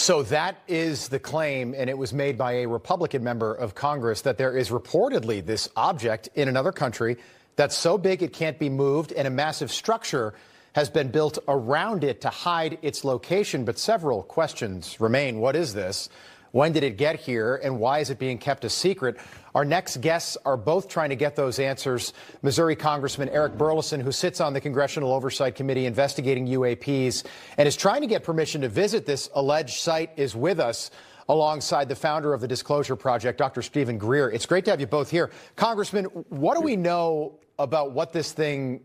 So that is the claim, and it was made by a Republican member of Congress, that there is reportedly this object in another country that's so big it can't be moved, and a massive structure has been built around it to hide its location. But several questions remain. What is this? When did it get here, and why is it being kept a secret? Our next guests are both trying to get those answers. Missouri Congressman Eric Burlison, who sits on the Congressional Oversight Committee investigating UAPs and is trying to get permission to visit this alleged site, is with us alongside the founder of the Disclosure Project, Dr. Stephen Greer. It's great to have you both here. Congressman, what do we know about what this thing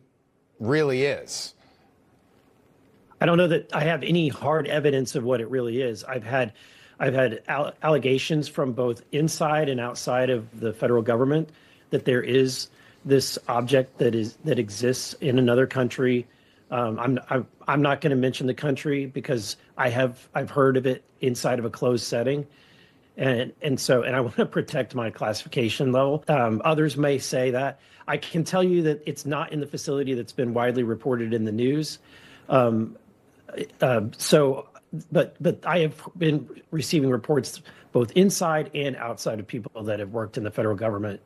really is? I don't know that I have any hard evidence of what it really is. I've had allegations from both inside and outside of the federal government that there is this object that exists in another country. I'm not going to mention the country because I've heard of it inside of a closed setting, and I want to protect my classification level. Others may say that. I can tell you that it's not in the facility that's been widely reported in the news. But I have been receiving reports both inside and outside of people that have worked in the federal government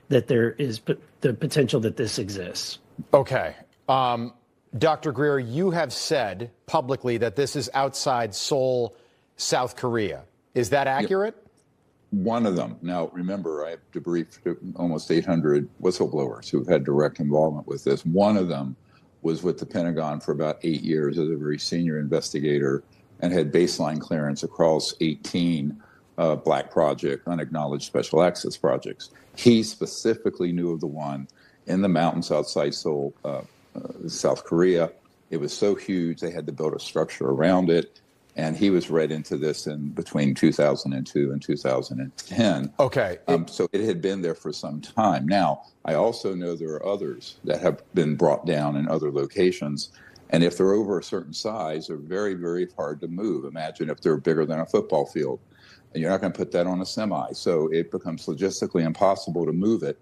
that there is the potential that this exists. Okay. Dr. Greer, you have said publicly that this is outside Seoul, South Korea. Is that accurate? One of them. Now, remember, I have debriefed almost 800 whistleblowers who have had direct involvement with this. One of them was with the Pentagon for about 8 years as a very senior investigator and had baseline clearance across 18 black project, unacknowledged special access projects. He specifically knew of the one in the mountains outside Seoul, South Korea. It was so huge, they had to build a structure around it. And he was read into this in between 2002 and 2010. Okay. So it had been there for some time. Now, I also know there are others that have been brought down in other locations. And if they're over a certain size, they're very, very hard to move. Imagine if they're bigger than a football field. And you're not going to put that on a semi. So it becomes logistically impossible to move it.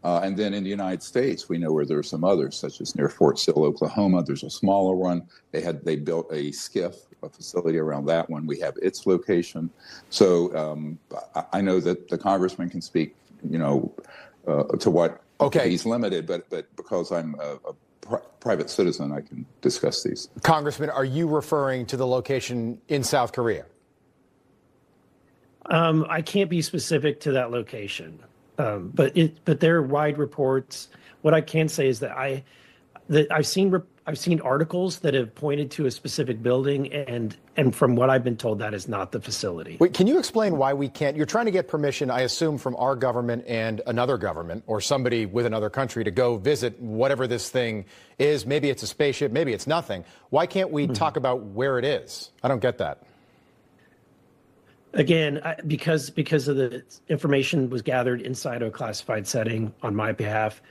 And then in the United States, we know where there are some others, such as near Fort Sill, Oklahoma. There's a smaller one. They built a SCIF, a facility around that one. We have its location. So I know that the congressman can speak, to what he's limited, but because I'm a private citizen, I can discuss these. Congressman, are you referring to the location in South Korea? I can't be specific to that location. But there are wide reports. What I can say is that I've seen articles that have pointed to a specific building, and from what I've been told, that is not the facility. Wait, can you explain why we can't? You're trying to get permission, I assume, from our government and another government or somebody with another country to go visit whatever this thing is. Maybe it's a spaceship, maybe it's nothing. Why can't we talk about where it is? I don't get that. Again, because of the information was gathered inside of a classified setting on my behalf.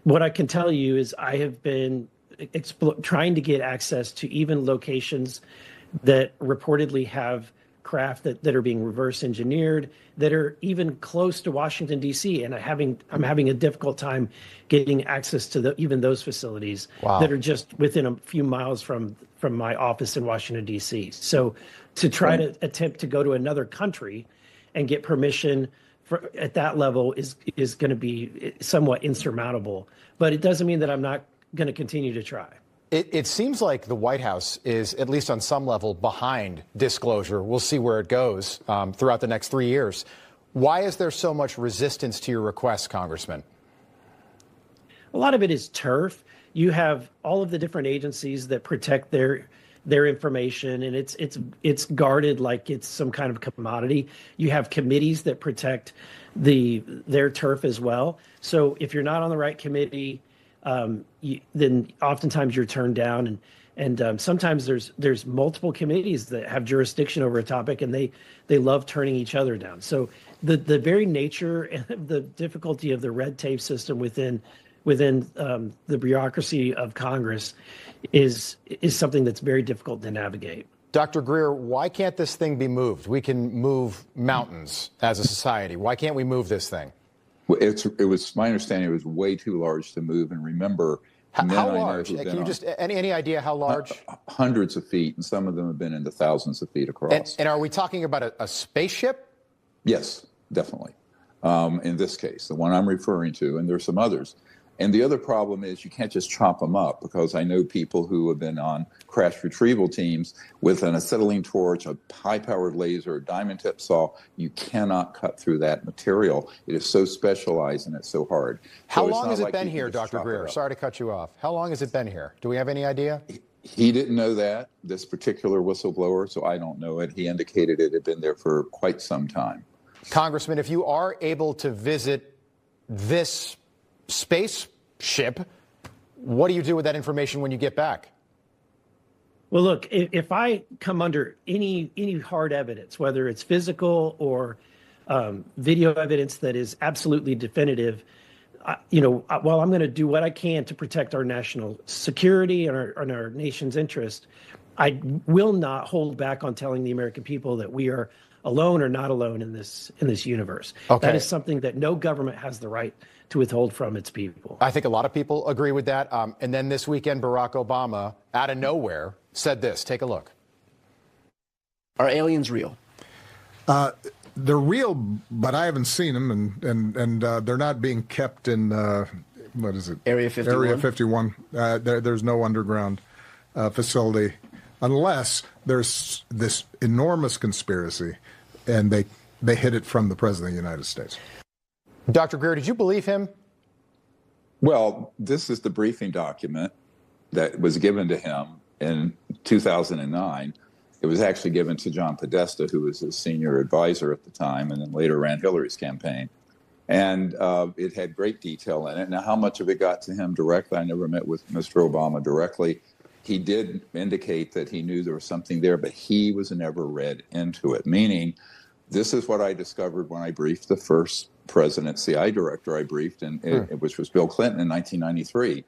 What I can tell you is I have been trying to get access to even locations that reportedly have craft that are being reverse engineered, that are even close to Washington, D.C. And I'm having a difficult time getting access to even those facilities that are just within a few miles from my office in Washington, D.C. So to try to attempt to go to another country and get permission at that level is going to be somewhat insurmountable. But it doesn't mean that I'm not going to continue to try. It seems like the White House is, at least on some level, behind disclosure. We'll see where it goes throughout the next 3 years. Why is there so much resistance to your request, Congressman? A lot of it is turf. You have all of the different agencies that protect their information, and it's guarded like it's some kind of commodity. You have committees that protect their turf as well. So if you're not on the right committee, then oftentimes you're turned down, and sometimes there's multiple committees that have jurisdiction over a topic, and they love turning each other down. So the very nature and the difficulty of the red tape system within the bureaucracy of Congress is something that's very difficult to navigate. Dr. Greer, why can't this thing be moved? We can move mountains as a society. Why can't we move this thing? Well, it was my understanding it was way too large to move. And remember How large? Can you just any idea how large? Hundreds of feet, and some of them have been into thousands of feet across. And are we talking about a spaceship? Yes, definitely. In this case, the one I'm referring to, and there's some others. And the other problem is you can't just chop them up, because I know people who have been on crash retrieval teams with an acetylene torch, a high-powered laser, a diamond tip saw. You cannot cut through that material. It is so specialized and it's so hard. How long has it been here, Dr. Greer? Sorry to cut you off. How long has it been here? Do we have any idea? He didn't know that, this particular whistleblower, so I don't know it. He indicated it had been there for quite some time. Congressman, if you are able to visit this spaceship, what do you do with that information when you get back? Well, look, if I come under any hard evidence, whether it's physical or video evidence that is absolutely definitive, while I'm going to do what I can to protect our national security and our nation's interest, I will not hold back on telling the American people that we are alone or not alone in this universe. Okay. That is something that no government has the right to withhold from its people. I think a lot of people agree with that. And then this weekend, Barack Obama, out of nowhere, said this. Take a look. Are aliens real? They're real, but I haven't seen them, and they're not being kept in, what is it? Area 51? Area 51. There's no underground facility, unless there's this enormous conspiracy, and they hid it from the President of the United States. Dr. Greer, did you believe him? Well, this is the briefing document that was given to him in 2009. It was actually given to John Podesta, who was his senior advisor at the time, and then later ran Hillary's campaign. And it had great detail in it. Now, how much of it got to him directly? I never met with Mr. Obama directly. He did indicate that he knew there was something there, but he was never read into it, meaning this is what I discovered when I briefed the first president, CI director I briefed, which was Bill Clinton in 1993.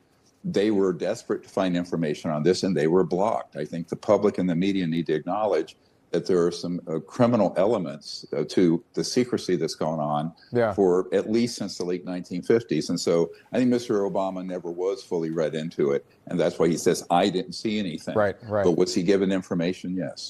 They were desperate to find information on this, and they were blocked. I think the public and the media need to acknowledge that there are some criminal elements to the secrecy that's gone on for at least since the late 1950s. And so I think Mr. Obama never was fully read into it, and that's why he says, I didn't see anything. Right. But was he given information? Yes.